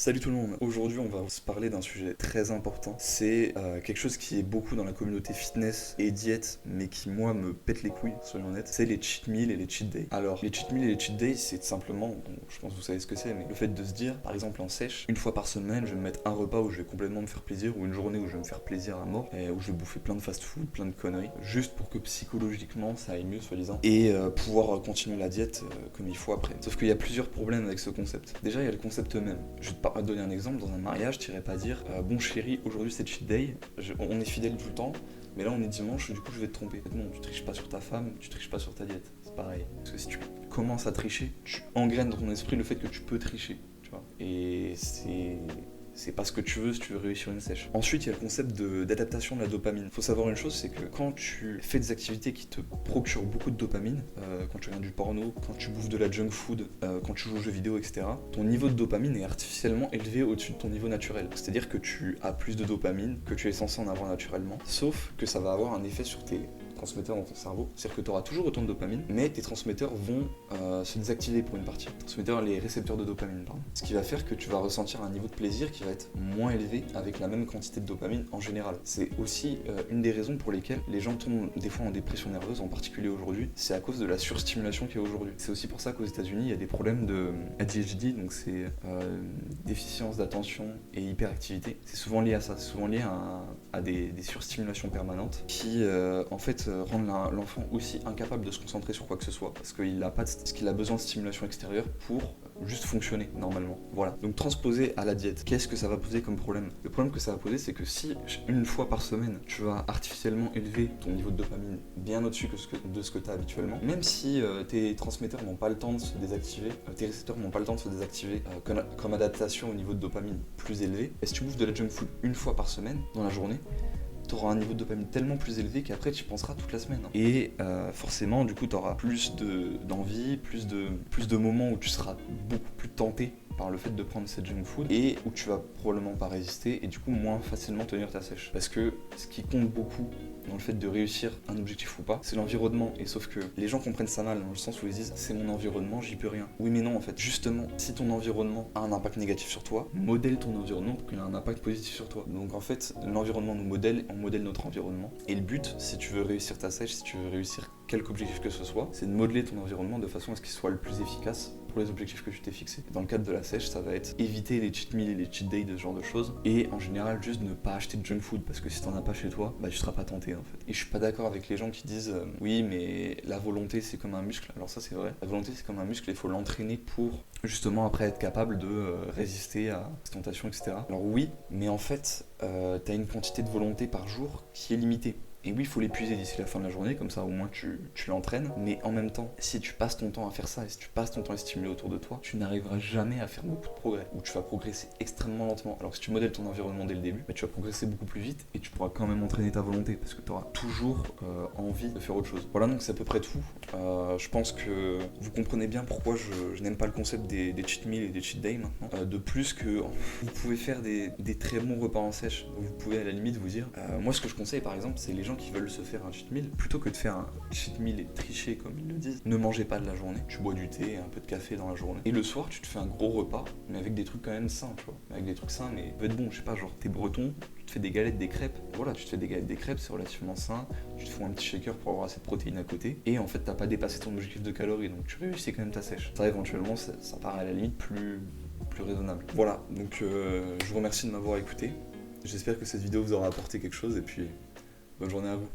Salut tout le monde, aujourd'hui on va se parler d'un sujet très important. C'est quelque chose qui est beaucoup dans la communauté fitness et diète, mais qui moi me pète les couilles, soyons honnêtes. C'est les cheat meals et les cheat days. Alors les cheat meals et les cheat days, c'est simplement, bon, je pense que vous savez ce que c'est, mais le fait de se dire, par exemple en sèche, une fois par semaine je vais me mettre un repas où je vais complètement me faire plaisir, ou une journée où je vais me faire plaisir à mort, et où je vais bouffer plein de fast food, plein de conneries, juste pour que psychologiquement ça aille mieux soi-disant, et pouvoir continuer la diète comme il faut après. Sauf qu'il y a plusieurs problèmes avec ce concept. Déjà il y a le concept même. Je vais te donner un exemple, dans un mariage, tu irais pas dire bon chéri, aujourd'hui c'est cheat day, on est fidèle tout le temps, mais là on est dimanche, du coup je vais te tromper. Non, tu triches pas sur ta femme, tu triches pas sur ta diète, c'est pareil. Parce que si tu commences à tricher, tu engraines dans ton esprit le fait que tu peux tricher, tu vois. Et c'est pas ce que tu veux si tu veux réussir une sèche. Ensuite, il y a le concept d'adaptation de la dopamine. Faut savoir une chose, c'est que quand tu fais des activités qui te procurent beaucoup de dopamine, quand tu regardes du porno, quand tu bouffes de la junk food, quand tu joues aux jeux vidéo, etc., ton niveau de dopamine est artificiellement élevé au-dessus de ton niveau naturel. C'est-à-dire que tu as plus de dopamine que tu es censé en avoir naturellement, sauf que ça va avoir un effet sur tes transmetteurs dans ton cerveau, c'est-à-dire que tu auras toujours autant de dopamine, mais tes transmetteurs vont se désactiver pour une partie. Les récepteurs de dopamine, pardon. Ce qui va faire que tu vas ressentir un niveau de plaisir qui va être moins élevé avec la même quantité de dopamine en général. C'est aussi une des raisons pour lesquelles les gens tombent des fois en dépression nerveuse, en particulier aujourd'hui, c'est à cause de la surstimulation qu'il y a aujourd'hui. C'est aussi pour ça qu'aux États-Unis, il y a des problèmes de ADHD, donc c'est déficience d'attention et hyperactivité. C'est souvent lié à ça, c'est souvent lié à des surstimulations permanentes qui en fait rendre l'enfant aussi incapable de se concentrer sur quoi que ce soit parce qu'il a besoin de stimulation extérieure pour juste fonctionner normalement. Voilà. Donc transposer à la diète, qu'est-ce que ça va poser comme problème? Le problème que ça va poser, c'est que si une fois par semaine, tu vas artificiellement élever ton niveau de dopamine bien au-dessus de ce que tu as habituellement, même si tes transmetteurs n'ont pas le temps de se désactiver, tes récepteurs n'ont pas le temps de se désactiver comme adaptation au niveau de dopamine plus élevé, et si tu bouffes de la junk food une fois par semaine dans la journée, tu auras un niveau de dopamine tellement plus élevé qu'après tu y penseras toute la semaine. Et forcément, du coup, tu auras plus d'envie, plus de moments où tu seras beaucoup plus tenté par le fait de prendre cette junk food et où tu vas probablement pas résister et du coup moins facilement tenir ta sèche. Parce que ce qui compte beaucoup dans le fait de réussir un objectif ou pas, c'est l'environnement. Et sauf que les gens comprennent ça mal dans le sens où ils disent c'est mon environnement, j'y peux rien. Oui mais non en fait, justement, si ton environnement a un impact négatif sur toi, modèle ton environnement pour qu'il ait un impact positif sur toi. Donc en fait, l'environnement nous modèle, on modèle notre environnement. Et le but, si tu veux réussir ta sèche, si tu veux réussir quelque objectif que ce soit, c'est de modeler ton environnement de façon à ce qu'il soit le plus efficace pour les objectifs que tu t'es fixés. Dans le cadre de la sèche, ça va être éviter les cheat meals et les cheat days, de ce genre de choses, et en général juste ne pas acheter de junk food parce que si t'en as pas chez toi, bah tu seras pas tenté en fait. Et je suis pas d'accord avec les gens qui disent oui mais la volonté c'est comme un muscle. Alors ça c'est vrai, la volonté c'est comme un muscle, il faut l'entraîner pour justement après être capable de résister à cette tentation, etc. Alors oui, mais en fait t'as une quantité de volonté par jour qui est limitée. Et oui, il faut l'épuiser d'ici la fin de la journée, comme ça au moins tu l'entraînes. Mais en même temps, si tu passes ton temps à faire ça et si tu passes ton temps à stimuler autour de toi, tu n'arriveras jamais à faire beaucoup de progrès. Ou tu vas progresser extrêmement lentement. Alors que si tu modèles ton environnement dès le début, bah, tu vas progresser beaucoup plus vite et tu pourras quand même entraîner ta volonté parce que tu auras toujours envie de faire autre chose. Voilà, donc c'est à peu près tout. Je pense que vous comprenez bien pourquoi je n'aime pas le concept des cheat meals et des cheat days maintenant. De plus que vous pouvez faire des très bons repas en sèche. Vous pouvez à la limite vous dire, moi ce que je conseille par exemple, c'est les gens qui veulent se faire un cheat meal, plutôt que de faire un cheat meal et tricher comme ils le disent, ne mangez pas de la journée, tu bois du thé et un peu de café dans la journée. Et le soir, tu te fais un gros repas, mais avec des trucs quand même sains, tu vois. Avec des trucs sains, mais peut être bon, je sais pas, genre t'es breton, tu te fais des galettes, des crêpes, voilà, tu te fais des galettes, des crêpes, c'est relativement sain, tu te fous un petit shaker pour avoir assez de protéines à côté, et en fait t'as pas dépassé ton objectif de calories, donc tu réussis quand même ta sèche. Ça éventuellement, ça paraît à la limite plus raisonnable. Voilà, donc je vous remercie de m'avoir écouté. J'espère que cette vidéo vous aura apporté quelque chose, et puis bonne journée à vous.